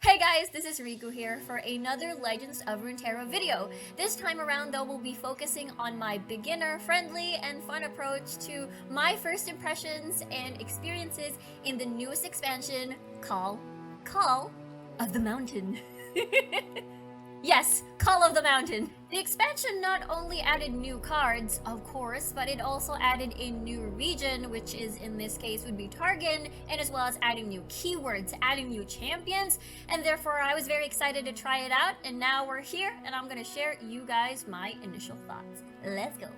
Hey guys, this is Riku here for another Legends of Runeterra video. This time around though, we'll be focusing on my beginner, friendly, and fun approach to my first impressions and experiences in the newest expansion, Call of the Mountain. Yes, Call of the Mountain. The expansion not only added new cards, of course, but it also added a new region, which is in this case would be Targon, and as well as adding new keywords, adding new champions, and therefore I was very excited to try it out, and now we're here, and I'm gonna share you guys my initial thoughts. Let's go.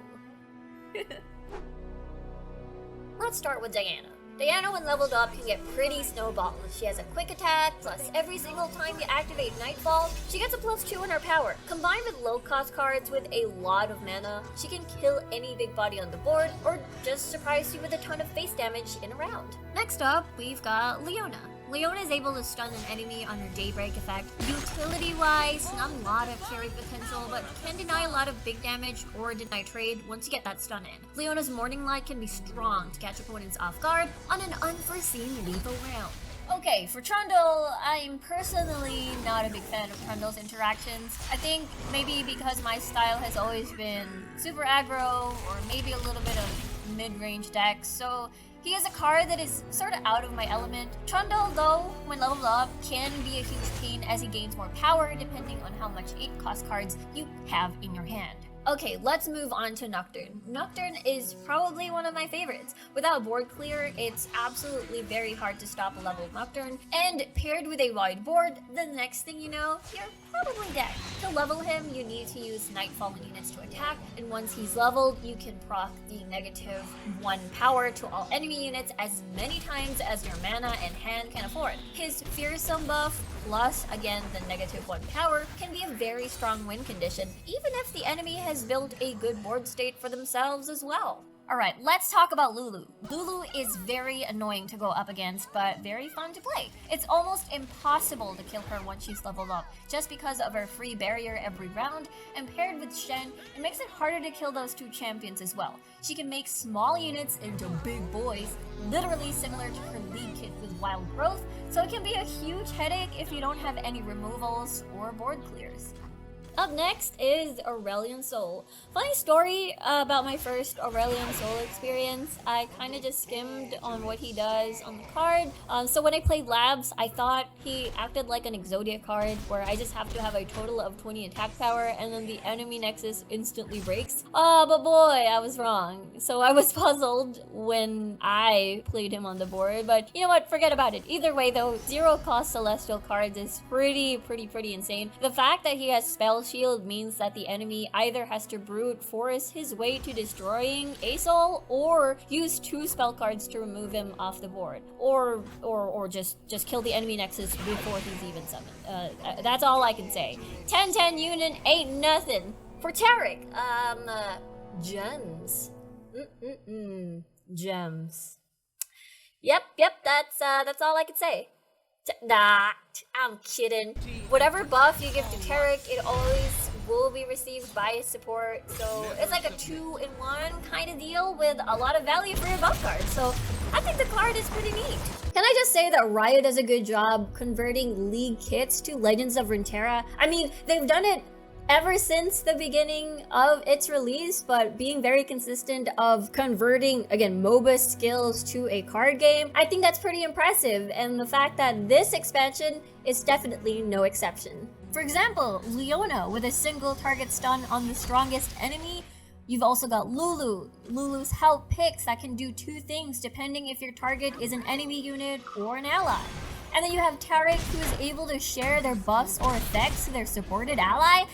Let's start with Diana. Diana, when leveled up, can get pretty snowball. She has a quick attack, plus every single time you activate Nightfall, she gets a +2 in her power. Combined with low-cost cards with a lot of mana, she can kill any big body on the board, or just surprise you with a ton of face damage in a round. Next up, we've got Leona. Leona is able to stun an enemy on her Daybreak effect. Utility-wise, not a lot of carry potential, but can deny a lot of big damage or deny trade once you get that stun in. Leona's Morning Light can be strong to catch opponents off guard on an unforeseen lethal round. Okay, for Trundle, I'm personally not a big fan of Trundle's interactions. I think maybe because my style has always been super aggro, or maybe a little bit of mid-range decks, so he is a card that is sort of out of my element. Trundle, though, when leveled up, can be a huge pain as he gains more power depending on how much 8-cost cards you have in your hand. Okay, let's move on to Nocturne. Nocturne is probably one of my favorites. Without board clear, it's absolutely very hard to stop a leveled Nocturne, and paired with a wide board, the next thing you know, you're probably dead. To level him, you need to use Nightfall units to attack, and once he's leveled, you can proc the -1 power to all enemy units as many times as your mana and hand can afford. His Fearsome buff, plus, again, the -1 power, can be a very strong win condition, even if the enemy has built a good board state for themselves as well. Alright, let's talk about Lulu. Lulu is very annoying to go up against, but very fun to play. It's almost impossible to kill her once she's leveled up, just because of her free barrier every round, and paired with Shen, it makes it harder to kill those two champions as well. She can make small units into big boys, literally similar to her lead kit with Wild Growth, so it can be a huge headache if you don't have any removals or board clears. Up next is Aurelion Sol. Funny story about my first Aurelion Sol experience. I kind of just skimmed on what he does on the card. So when I played Labs, I thought he acted like an Exodia card where I just have to have a total of 20 attack power and then the enemy nexus instantly breaks. But boy, I was wrong. So I was puzzled when I played him on the board, but you know what? Forget about it. Either way though, 0-cost Celestial cards is pretty insane. The fact that he has Spell Shield means that the enemy either has to brute force his way to destroying a soul, or use 2 spell cards to remove him off the board, or just kill the enemy nexus before he's even summoned. That's all I can say. 10/10 unit ain't nothing. For Tarek, gems. Gems. Yep, that's all I can say. Nah, I'm kidding. Whatever buff you give to Tarek, it always will be received by his support, so it's like a 2-in-1 kind of deal with a lot of value for your buff card, so I think the card is pretty neat. Can I just say that Riot does a good job converting League kits to Legends of Runeterra? I mean, they've done it ever since the beginning of its release, but being very consistent of converting, again, MOBA skills to a card game, I think that's pretty impressive, and the fact that this expansion is definitely no exception. For example, Leona with a single target stun on the strongest enemy. You've also got Lulu. Lulu's help picks that can do 2 things depending if your target is an enemy unit or an ally. And then you have Tarek, who is able to share their buffs or effects to their supported ally.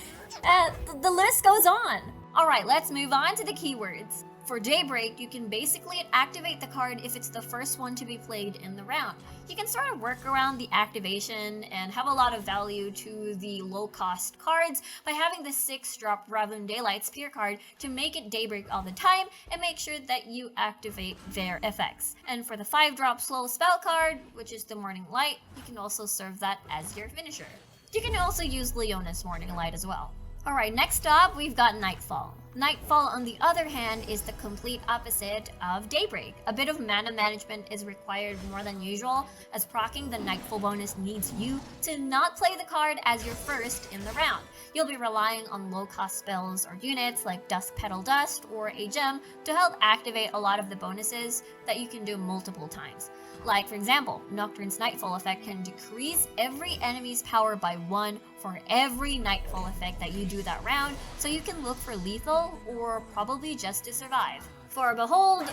The list goes on. Alright, let's move on to the keywords. For Daybreak, you can basically activate the card if it's the first one to be played in the round. You can sort of work around the activation and have a lot of value to the low-cost cards by having the 6-drop Raven Daylight Spear card to make it Daybreak all the time and make sure that you activate their effects. And for the 5-drop Slow Spell card, which is the Morning Light, you can also serve that as your finisher. You can also use Leona's Morning Light as well. Alright, next up, we've got Nightfall. Nightfall, on the other hand, is the complete opposite of Daybreak. A bit of mana management is required more than usual, as proccing the Nightfall bonus needs you to not play the card as your first in the round. You'll be relying on low-cost spells or units like Dusk Petal Dust or a gem to help activate a lot of the bonuses that you can do multiple times. Like, for example, Nocturne's Nightfall effect can decrease every enemy's power by 1 for every Nightfall effect that you do that round, so you can look for lethal or probably just to survive. For Behold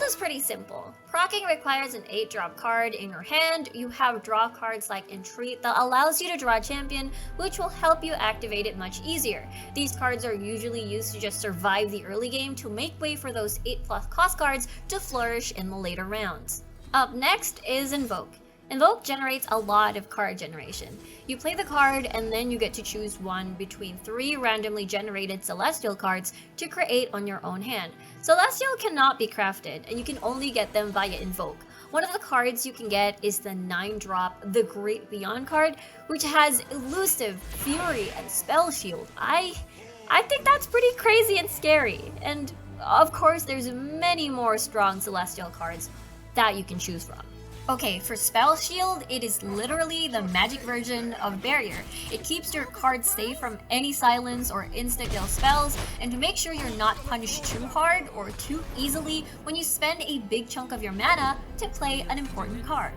is pretty simple. Proccing requires an 8-drop card in your hand. You have draw cards like Entreat that allows you to draw a champion, which will help you activate it much easier. These cards are usually used to just survive the early game to make way for those 8+ cost cards to flourish in the later rounds. Up next is Invoke. Invoke generates a lot of card generation. You play the card and then you get to choose one between 3 randomly generated Celestial cards to create on your own hand. Celestial cannot be crafted and you can only get them via Invoke. One of the cards you can get is the 9-drop The Great Beyond card, which has Elusive, Fury, and Spell Shield. I think that's pretty crazy and scary. And of course there's many more strong Celestial cards that you can choose from. Okay, for Spell Shield, it is literally the magic version of Barrier. It keeps your cards safe from any silence or insta-kill spells, and to make sure you're not punished too hard or too easily when you spend a big chunk of your mana to play an important card.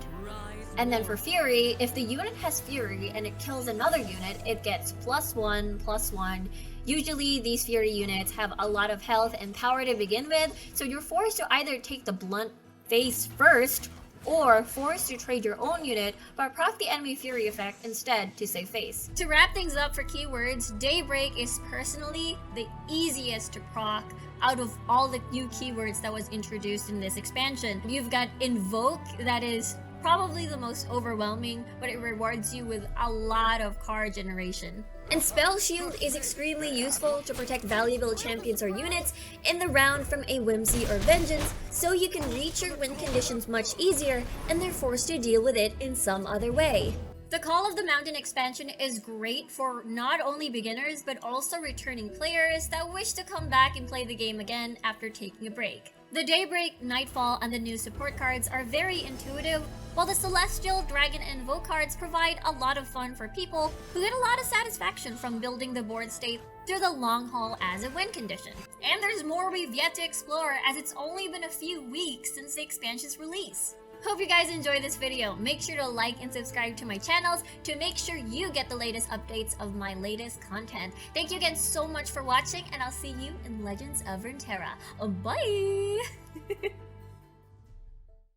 And then for Fury, if the unit has Fury and it kills another unit, it gets +1/+1. Usually these Fury units have a lot of health and power to begin with, so you're forced to either take the blunt face first, or forced to trade your own unit, but proc the enemy Fury effect instead to save face. To wrap things up for keywords, Daybreak is personally the easiest to proc out of all the new keywords that was introduced in this expansion. You've got Invoke, that is probably the most overwhelming, but it rewards you with a lot of card generation. And Spell Shield is extremely useful to protect valuable champions or units in the round from a Whimsy or Vengeance, so you can reach your win conditions much easier and they're forced to deal with it in some other way. The Call of the Mountain expansion is great for not only beginners but also returning players that wish to come back and play the game again after taking a break. The Daybreak, Nightfall, and the new support cards are very intuitive, while the Celestial, Dragon, and Invoke cards provide a lot of fun for people who get a lot of satisfaction from building the board state through the long haul as a win condition. And there's more we've yet to explore, as it's only been a few weeks since the expansion's release. Hope you guys enjoyed this video. Make sure to like and subscribe to my channels to make sure you get the latest updates of my latest content. Thank you again so much for watching, and I'll see you in Legends of Runeterra. Bye!